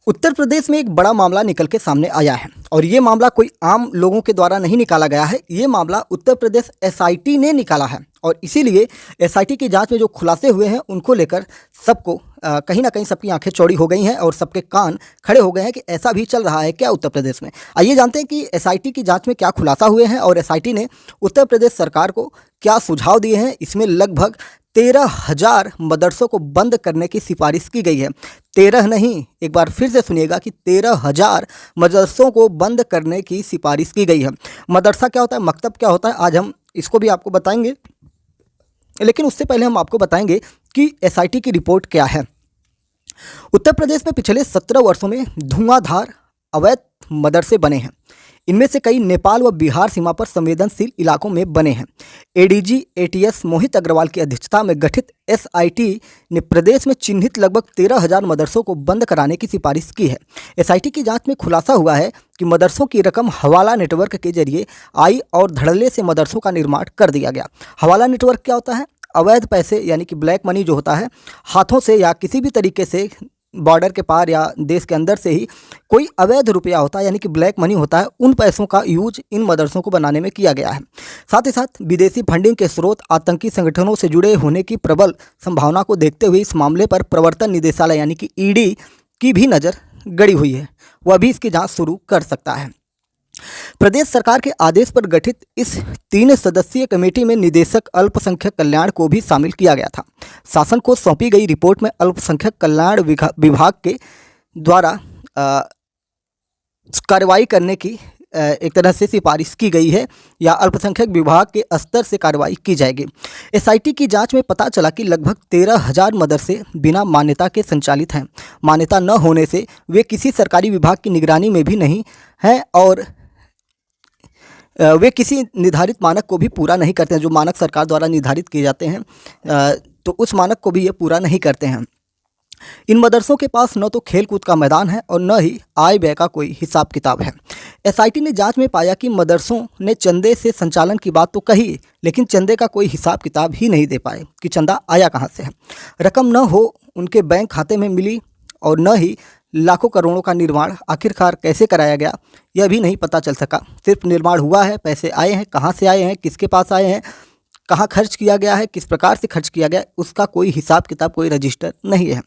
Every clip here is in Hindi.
उत्तर प्रदेश में एक बड़ा मामला निकल के सामने आया है और ये मामला कोई आम लोगों के द्वारा नहीं निकाला गया है। ये मामला उत्तर प्रदेश एसआईटी ने निकाला है और इसीलिए एसआईटी की जांच में जो खुलासे हुए हैं उनको लेकर सबको कहीं ना कहीं सबकी आंखें चौड़ी हो गई हैं और सबके कान खड़े हो गए हैं कि ऐसा भी चल रहा है क्या उत्तर प्रदेश में। आइए जानते हैं कि एसआईटी की जांच में क्या खुलासा हुए हैं और एसआईटी ने उत्तर प्रदेश सरकार को क्या सुझाव दिए हैं। इसमें लगभग 13,000 मदरसों को बंद करने की सिफारिश की गई है। 13 नहीं, एक बार फिर से सुनिएगा कि 13,000 मदरसों को बंद करने की सिफारिश की गई है। मदरसा क्या होता है, मकतब क्या होता है, आज हम इसको भी आपको बताएंगे, लेकिन उससे पहले हम आपको बताएंगे कि एसआईटी की रिपोर्ट क्या है। उत्तर प्रदेश में पिछले 17 वर्षों में धुआंधार अवैध मदरसे बने हैं। इनमें से कई नेपाल व बिहार सीमा पर संवेदनशील इलाकों में बने हैं। एडीजी एटीएस मोहित अग्रवाल की अध्यक्षता में गठित एसआईटी ने प्रदेश में चिन्हित लगभग 13,000 मदरसों को बंद कराने की सिफारिश की है। एसआईटी की जांच में खुलासा हुआ है कि मदरसों की रकम हवाला नेटवर्क के जरिए आई और धड़ल्ले से मदरसों का निर्माण कर दिया गया। हवाला नेटवर्क क्या होता है? अवैध पैसे यानी कि ब्लैक मनी जो होता है, हाथों से या किसी भी तरीके से बॉर्डर के पार या देश के अंदर से ही कोई अवैध रुपया होता है यानी कि ब्लैक मनी होता है, उन पैसों का यूज इन मदरसों को बनाने में किया गया है। साथ ही साथ विदेशी फंडिंग के स्रोत आतंकी संगठनों से जुड़े होने की प्रबल संभावना को देखते हुए इस मामले पर प्रवर्तन निदेशालय यानी कि ईडी की भी नज़र गड़ी हुई है। वह भी इसकी जाँच शुरू कर सकता है। प्रदेश सरकार के आदेश पर गठित इस 3 सदस्यीय कमेटी में निदेशक अल्पसंख्यक कल्याण को भी शामिल किया गया था। शासन को सौंपी गई रिपोर्ट में अल्पसंख्यक कल्याण विभाग के द्वारा कार्रवाई करने की एक तरह से सिफारिश की गई है या अल्पसंख्यक विभाग के स्तर से कार्रवाई की जाएगी। एसआईटी की जांच में पता चला कि लगभग 13,000 मदरसे बिना मान्यता के संचालित हैं। मान्यता न होने से वे किसी सरकारी विभाग की निगरानी में भी नहीं हैं और वे किसी निर्धारित मानक को भी पूरा नहीं करते हैं। जो मानक सरकार द्वारा निर्धारित किए जाते हैं तो उस मानक को भी ये पूरा नहीं करते हैं। इन मदरसों के पास न तो खेल कूद का मैदान है और न ही आय व्यय का कोई हिसाब किताब है। एसआईटी ने जांच में पाया कि मदरसों ने चंदे से संचालन की बात तो कही, लेकिन चंदे का कोई हिसाब किताब ही नहीं दे पाए कि चंदा आया कहाँ से है। रकम न हो उनके बैंक खाते में मिली और न ही लाखों करोड़ों का निर्माण आखिरकार कैसे कराया गया यह भी नहीं पता चल सका। सिर्फ निर्माण हुआ है, पैसे आए हैं, कहाँ से आए हैं, किसके पास आए हैं, कहाँ खर्च किया गया है, किस प्रकार से खर्च किया गया, उसका कोई हिसाब किताब, कोई रजिस्टर नहीं है।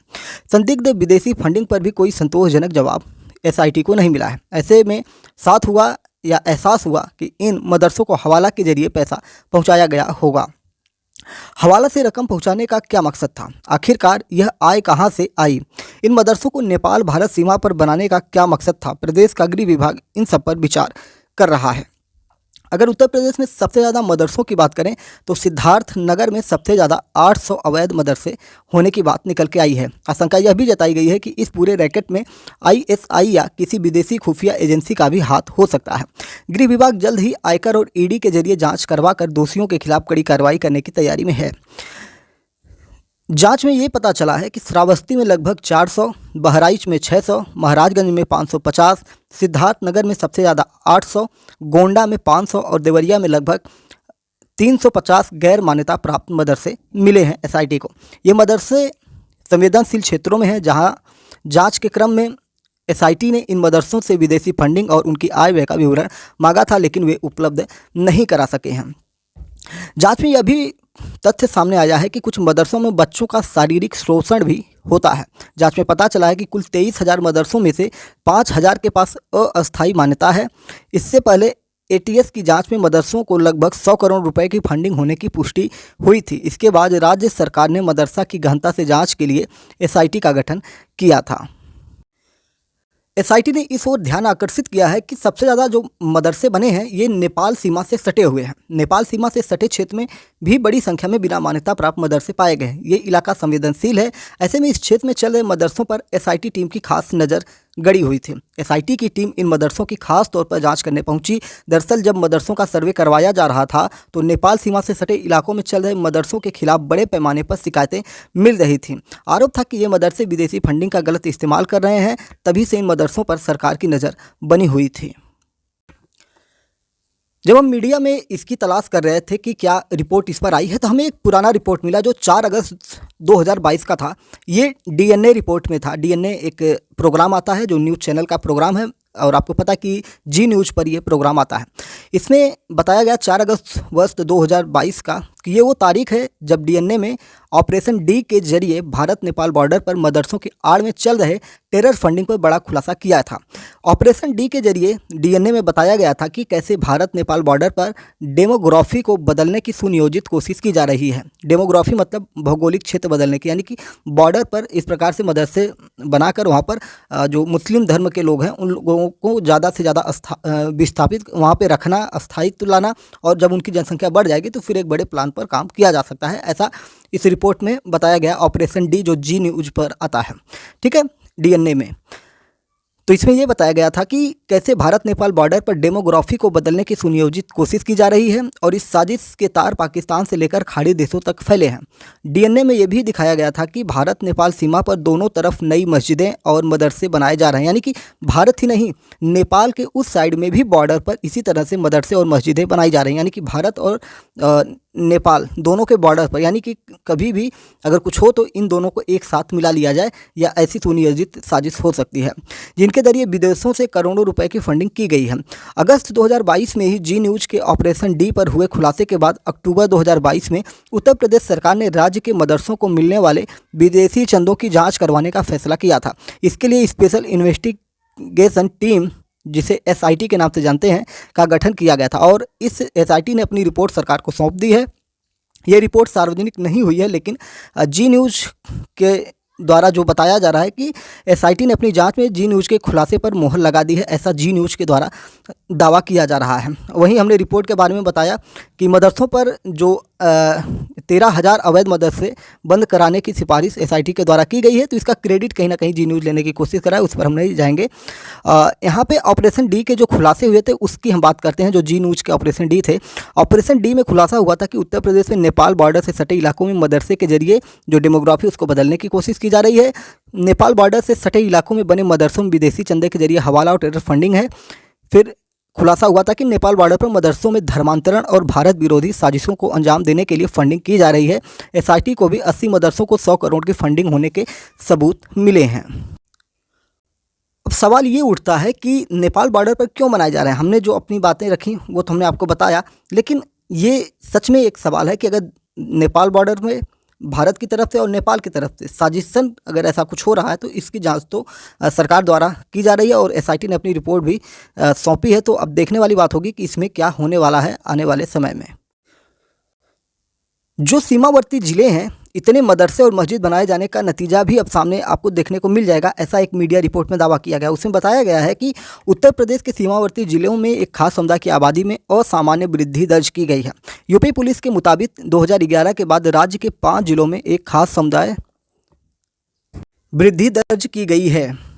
संदिग्ध विदेशी फंडिंग पर भी कोई संतोषजनक जवाब एसआईटी को नहीं मिला है। ऐसे में साथ हुआ या एहसास हुआ कि इन मदरसों को हवाला के जरिए पैसा पहुँचाया गया होगा। हवाला से रकम पहुंचाने का क्या मकसद था? आखिरकार यह आय कहां से आई? इन मदरसों को नेपाल भारत सीमा पर बनाने का क्या मकसद था? प्रदेश का गृह विभाग इन सब पर विचार कर रहा है। अगर उत्तर प्रदेश में सबसे ज़्यादा मदरसों की बात करें तो सिद्धार्थ नगर में सबसे ज़्यादा 800 अवैध मदरसे होने की बात निकल के आई है। आशंका यह भी जताई गई है कि इस पूरे रैकेट में आईएसआई या किसी विदेशी खुफिया एजेंसी का भी हाथ हो सकता है। गृह विभाग जल्द ही आयकर और ईडी के जरिए जांच करवाकर दोषियों के खिलाफ कड़ी कार्रवाई करने की तैयारी में है। जांच में ये पता चला है कि श्रावस्ती में लगभग 400, बहराइच में 600, महाराजगंज में 550, सिद्धार्थनगर में सबसे ज़्यादा 800, गोंडा में 500 और देवरिया में लगभग 350 गैर मान्यता प्राप्त मदरसे मिले हैं एसआईटी को। ये मदरसे संवेदनशील क्षेत्रों में हैं जहां जांच के क्रम में एसआईटी ने इन मदरसों से विदेशी फंडिंग और उनकी आय व्यय का विवरण मांगा था, लेकिन वे उपलब्ध नहीं करा सके हैं। जांच में यह भी तथ्य सामने आया है कि कुछ मदरसों में बच्चों का शारीरिक शोषण भी होता है। जांच में पता चला है कि कुल 23,000 मदरसों में से 5,000 के पास अस्थायी मान्यता है। इससे पहले एटीएस की जांच में मदरसों को लगभग 100 करोड़ रुपए की फंडिंग होने की पुष्टि हुई थी। इसके बाद राज्य सरकार ने मदरसा की गहनता से जाँच के लिए एसआईटी का गठन किया था। एसआईटी ने इस ओर ध्यान आकर्षित किया है कि सबसे ज़्यादा जो मदरसे बने हैं ये नेपाल सीमा से सटे हुए हैं। नेपाल सीमा से सटे क्षेत्र में भी बड़ी संख्या में बिना मान्यता प्राप्त मदरसे पाए गए हैं। ये इलाका संवेदनशील है। ऐसे में इस क्षेत्र में चल रहे मदरसों पर एसआईटी टीम की खास नज़र गड़ी हुई थी। एसआईटी की टीम इन मदरसों की खास तौर पर जांच करने पहुंची। दरअसल जब मदरसों का सर्वे करवाया जा रहा था तो नेपाल सीमा से सटे इलाकों में चल रहे मदरसों के खिलाफ बड़े पैमाने पर शिकायतें मिल रही थीं। आरोप था कि ये मदरसे विदेशी फंडिंग का गलत इस्तेमाल कर रहे हैं, तभी से इन मदरसों पर सरकार की नज़र बनी हुई थी। जब हम मीडिया में इसकी तलाश कर रहे थे कि क्या रिपोर्ट इस पर आई है, तो हमें एक पुराना रिपोर्ट मिला जो 4 अगस्त 2022 का था। ये डीएनए रिपोर्ट में था। डीएनए एक प्रोग्राम आता है जो न्यूज़ चैनल का प्रोग्राम है, और आपको पता है कि जी न्यूज़ पर ये प्रोग्राम आता है। इसमें बताया गया 4 अगस्त वर्ष 2022 का कि ये वो तारीख है जब डीएनए में ऑपरेशन डी के जरिए भारत नेपाल बॉर्डर पर मदरसों की आड़ में चल रहे टेरर फंडिंग पर बड़ा खुलासा किया था। ऑपरेशन डी के जरिए डीएनए में बताया गया था कि कैसे भारत नेपाल बॉर्डर पर डेमोग्राफी को बदलने की सुनियोजित कोशिश की जा रही है। डेमोग्राफी मतलब भौगोलिक क्षेत्र बदलने की, यानी कि बॉर्डर पर इस प्रकार से मदरसे बनाकर वहाँ पर जो मुस्लिम धर्म के लोग हैं उन लोगों को ज़्यादा से ज़्यादा विस्थापित वहाँ पे रखना, अस्थायित्व लाना, और जब उनकी जनसंख्या बढ़ जाएगी तो फिर एक बड़े प्लान पर काम किया जा सकता है। ऐसा इस रिपोर्ट में बताया गया, ऑपरेशन डी जो जी न्यूज़ पर आता है, ठीक है, डीएनए में। तो इसमें यह बताया गया था कि कैसे भारत नेपाल बॉर्डर पर डेमोग्राफी को बदलने की सुनियोजित कोशिश की जा रही है, और इस साजिश के तार पाकिस्तान से लेकर खाड़ी देशों तक फैले हैं। डीएनए में यह भी दिखाया गया था कि भारत नेपाल सीमा पर दोनों तरफ नई मस्जिदें और मदरसे बनाए जा रहे हैं, यानी कि भारत ही नहीं, नेपाल के उस साइड में भी बॉर्डर पर इसी तरह से मदरसे और मस्जिदें बनाई जा रही हैं। यानी कि भारत और नेपाल दोनों के बॉर्डर पर, यानी कि कभी भी अगर कुछ हो तो इन दोनों को एक साथ मिला लिया जाए, या ऐसी सुनियोजित साजिश हो सकती है जिनके जरिए विदेशों से करोड़ों रुपए की फंडिंग की गई है। अगस्त 2022 में ही जी न्यूज़ के ऑपरेशन डी पर हुए खुलासे के बाद अक्टूबर 2022 में उत्तर प्रदेश सरकार ने राज्य के मदरसों को मिलने वाले विदेशी चंदों की जाँच करवाने का फैसला किया था। इसके लिए स्पेशल इन्वेस्टिगेशन टीम, जिसे एसआईटी के नाम से जानते हैं, का गठन किया गया था, और इस एसआईटी ने अपनी रिपोर्ट सरकार को सौंप दी है। ये रिपोर्ट सार्वजनिक नहीं हुई है, लेकिन जी न्यूज़ के द्वारा जो बताया जा रहा है कि एसआईटी ने अपनी जांच में जी न्यूज़ के खुलासे पर मोहर लगा दी है, ऐसा जी न्यूज़ के द्वारा दावा किया जा रहा है। वहीं हमने रिपोर्ट के बारे में बताया कि मदरसों पर जो 13,000 अवैध मदरसे बंद कराने की सिफारिश एसआईटी के द्वारा की गई है, तो इसका क्रेडिट कहीं ना कहीं जी न्यूज़ लेने की कोशिश करा है, उस पर हम नहीं जाएंगे। यहाँ पे ऑपरेशन डी के जो खुलासे हुए थे उसकी हम बात करते हैं, जो जी न्यूज़ के ऑपरेशन डी थे। ऑपरेशन डी में खुलासा हुआ था कि उत्तर प्रदेश में नेपाल बॉर्डर से सटे इलाकों में मदरसे के जरिए जो डेमोग्राफी उसको बदलने की कोशिश की जा रही है। नेपाल बॉर्डर से सटे इलाकों में बने मदरसों में विदेशी चंदे के जरिए हवाला और टेरर फंडिंग है। फिर खुलासा हुआ था कि नेपाल बॉर्डर पर मदरसों में धर्मांतरण और भारत विरोधी साजिशों को अंजाम देने के लिए फंडिंग की जा रही है। एसआईटी को भी 80 मदरसों को 100 करोड़ की फंडिंग होने के सबूत मिले हैं। अब सवाल ये उठता है कि नेपाल बॉर्डर पर क्यों बनाए जा रहे हैं। हमने जो अपनी बातें रखी वो तो हमने आपको बताया, लेकिन ये सच में एक सवाल है कि अगर नेपाल बॉर्डर में भारत की तरफ से और नेपाल की तरफ से साजिशन अगर ऐसा कुछ हो रहा है, तो इसकी जांच तो सरकार द्वारा की जा रही है, और एसआईटी ने अपनी रिपोर्ट भी सौंपी है। तो अब देखने वाली बात होगी कि इसमें क्या होने वाला है आने वाले समय में। जो सीमावर्ती जिले हैं, इतने मदरसे और मस्जिद बनाए जाने का नतीजा भी अब सामने आपको देखने को मिल जाएगा, ऐसा एक मीडिया रिपोर्ट में दावा किया गया। उसमें बताया गया है कि उत्तर प्रदेश के सीमावर्ती जिलों में एक खास समुदाय की आबादी में असामान्य वृद्धि दर्ज की गई है। यूपी पुलिस के मुताबिक 2011 के बाद राज्य के 5 जिलों में एक खास समुदाय वृद्धि दर्ज की गई है।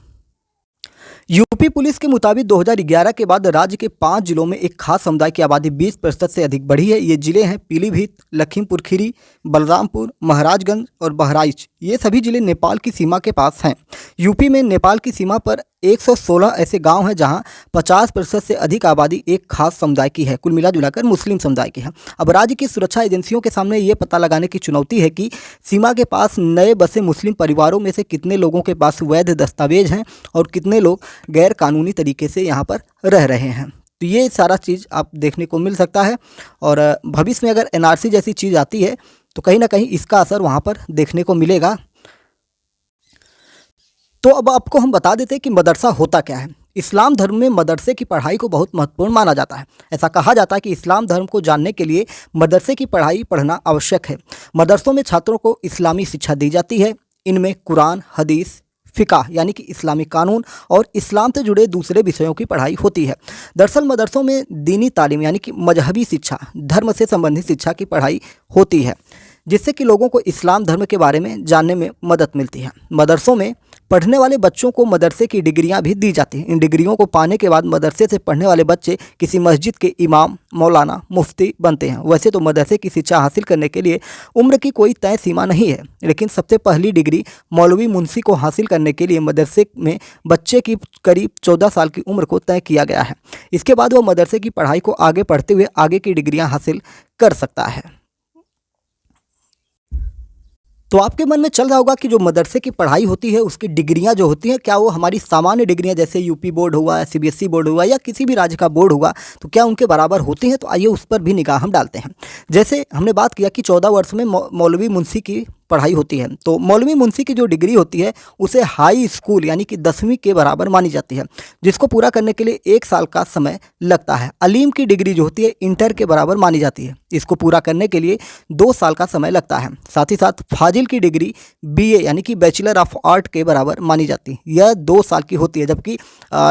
यूपी पुलिस के मुताबिक 2011 के बाद राज्य के 5 जिलों में एक खास समुदाय की आबादी 20% से अधिक बढ़ी है। ये जिले हैं पीलीभीत, लखीमपुर खीरी, बलरामपुर, महाराजगंज और बहराइच। ये सभी जिले नेपाल की सीमा के पास हैं। यूपी में नेपाल की सीमा पर 116 ऐसे गांव हैं जहां 50% से अधिक आबादी एक खास समुदाय की है, कुल मिला जुलाकर मुस्लिम समुदाय की है। अब राज्य की सुरक्षा एजेंसियों के सामने ये पता लगाने की चुनौती है कि सीमा के पास नए बसे मुस्लिम परिवारों में से कितने लोगों के पास वैध दस्तावेज हैं और कितने लोग गैर कानूनी तरीके से यहाँ पर रह रहे हैं। तो ये सारा चीज़ आप देखने को मिल सकता है, और भविष्य में अगर एनआरसी जैसी चीज़ आती है तो कहीं ना कहीं इसका असर वहाँ पर देखने को मिलेगा। तो अब आपको हम बता देते हैं कि मदरसा होता क्या है। इस्लाम धर्म में मदरसे की पढ़ाई को बहुत महत्वपूर्ण माना जाता है। ऐसा कहा जाता है कि इस्लाम धर्म को जानने के लिए मदरसे की पढ़ाई पढ़ना आवश्यक है। मदरसों में छात्रों को इस्लामी शिक्षा दी जाती है। इनमें कुरान, हदीस, फ़िक़्ह यानी कि इस्लामी कानून और इस्लाम से जुड़े दूसरे विषयों की पढ़ाई होती है। दरअसल मदरसों में दीनी तालीम यानी कि मजहबी शिक्षा, धर्म से संबंधित शिक्षा की पढ़ाई होती है, जिससे कि लोगों को इस्लाम धर्म के बारे में जानने में मदद मिलती है। मदरसों में पढ़ने वाले बच्चों को मदरसे की डिग्रियां भी दी जाती हैं। इन डिग्रियों को पाने के बाद मदरसे से पढ़ने वाले बच्चे किसी मस्जिद के इमाम, मौलाना, मुफ्ती बनते हैं। वैसे तो मदरसे की शिक्षा हासिल करने के लिए उम्र की कोई तय सीमा नहीं है, लेकिन सबसे पहली डिग्री मौलवी मुंशी को हासिल करने के लिए मदरसे में बच्चे की करीब 14 साल की उम्र को तय किया गया है। इसके बाद वह मदरसे की पढ़ाई को आगे पढ़ते हुए आगे की डिग्रियां हासिल कर सकता है। तो आपके मन में चल रहा होगा कि जो मदरसे की पढ़ाई होती है उसकी डिग्रियां जो होती हैं, क्या वो हमारी सामान्य डिग्रियां जैसे यूपी बोर्ड हुआ, सीबीएसई बोर्ड हुआ या किसी भी राज्य का बोर्ड हुआ, तो क्या उनके बराबर होती हैं? तो आइए उस पर भी निगाह हम डालते हैं। जैसे हमने बात किया कि 14 वर्ष में मौलवी मुंशी की पढ़ाई होती है, तो मौलवी मुंशी की जो डिग्री होती है उसे हाई स्कूल यानी कि 10वीं के बराबर मानी जाती है, जिसको पूरा करने के लिए 1 साल का समय लगता है। अलीम की डिग्री जो होती है इंटर के बराबर मानी जाती है, इसको पूरा करने के लिए 2 साल का समय लगता है। साथ ही साथ फाजिल की डिग्री बीए यानी कि बैचलर ऑफ आर्ट के बराबर मानी जाती है, यह 2 साल की होती है। जबकि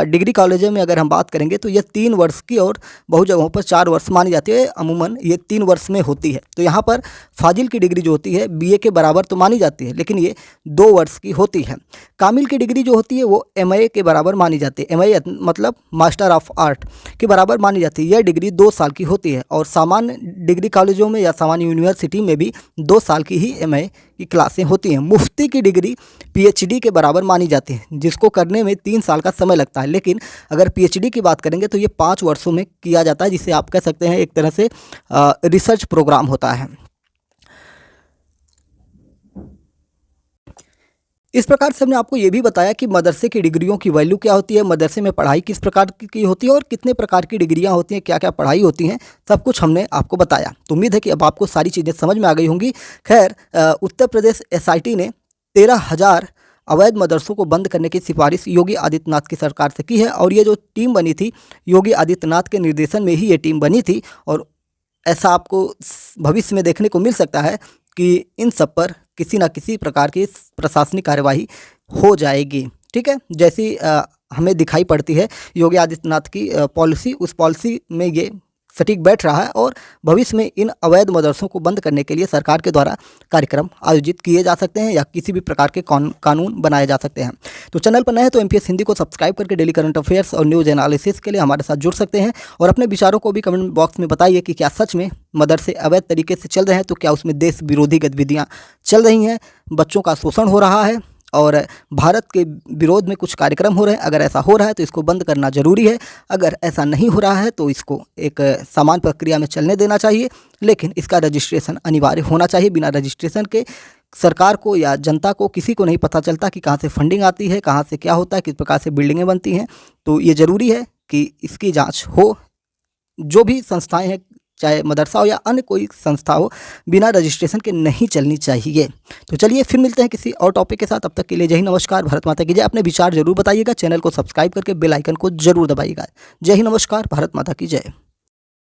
डिग्री कॉलेजों में अगर हम बात करेंगे तो यह 3 वर्ष की और बहुत जगहों पर 4 वर्ष मानी जाती है, अमूमन ये 3 वर्ष में होती है। तो यहाँ पर फाजिल की डिग्री जो होती है बीए के बराबर तो मानी जाती है, लेकिन ये 2 वर्ष की होती है। कामिल की डिग्री जो होती है वो एमए के बराबर मानी जाती है, एमए मतलब मास्टर ऑफ आर्ट के बराबर मानी जाती है। यह डिग्री 2 साल की होती है और सामान्य डिग्री कॉलेजों में या सामान्य यूनिवर्सिटी में भी 2 साल की ही एमए की क्लासें होती हैं। मुफ्ती की डिग्री पीएचडी के बराबर मानी जाती है, जिसको करने में 3 साल का समय लगता है। लेकिन अगर पीएचडी की बात करेंगे तो ये 5 वर्षों में किया जाता है, जिसे आप कह सकते हैं एक तरह से रिसर्च प्रोग्राम होता है। इस प्रकार से हमने आपको ये भी बताया कि मदरसे की डिग्रियों की वैल्यू क्या होती है, मदरसे में पढ़ाई किस प्रकार की होती है और कितने प्रकार की डिग्रियां होती हैं, क्या क्या पढ़ाई होती हैं, सब कुछ हमने आपको बताया। तो उम्मीद है कि अब आपको सारी चीज़ें समझ में आ गई होंगी। खैर, उत्तर प्रदेश एसआईटी ने 13,000 अवैध मदरसों को बंद करने की सिफारिश योगी आदित्यनाथ की सरकार से की है और ये जो टीम बनी थी योगी आदित्यनाथ के निर्देशन में ही ये टीम बनी थी और ऐसा आपको भविष्य में देखने को मिल सकता है कि इन सब पर किसी न किसी प्रकार की प्रशासनिक कार्यवाही हो जाएगी। ठीक है, जैसी हमें दिखाई पड़ती है योगी आदित्यनाथ की पॉलिसी, उस पॉलिसी में ये सटीक बैठ रहा है और भविष्य में इन अवैध मदरसों को बंद करने के लिए सरकार के द्वारा कार्यक्रम आयोजित किए जा सकते हैं या किसी भी प्रकार के कानून बनाए जा सकते हैं। तो चैनल पर नए हैं तो एमपीएस हिंदी को सब्सक्राइब करके डेली करंट अफेयर्स और न्यूज़ एनालिसिस के लिए हमारे साथ जुड़ सकते हैं और अपने विचारों को भी कमेंट बॉक्स में बताइए कि क्या सच में मदरसे अवैध तरीके से चल रहे हैं, तो क्या उसमें देश विरोधी गतिविधियाँ चल रही हैं, बच्चों का शोषण हो रहा है और भारत के विरोध में कुछ कार्यक्रम हो रहे हैं। अगर ऐसा हो रहा है तो इसको बंद करना ज़रूरी है, अगर ऐसा नहीं हो रहा है तो इसको एक समान प्रक्रिया में चलने देना चाहिए, लेकिन इसका रजिस्ट्रेशन अनिवार्य होना चाहिए। बिना रजिस्ट्रेशन के सरकार को या जनता को किसी को नहीं पता चलता कि कहाँ से फंडिंग आती है, कहाँ से क्या होता है, किस प्रकार से बिल्डिंगें बनती हैं। तो ये ज़रूरी है कि इसकी जाँच हो। जो भी संस्थाएँ हैं, चाहे मदरसा हो या अन्य कोई संस्था हो, बिना रजिस्ट्रेशन के नहीं चलनी चाहिए। तो चलिए फिर मिलते हैं किसी और टॉपिक के साथ, तब तक के लिए जय हिंद, नमस्कार, भारत माता की जय। अपने विचार जरूर बताइएगा, चैनल को सब्सक्राइब करके बेल आइकन को जरूर दबाइएगा। जय हिंद, नमस्कार, भारत माता की जय।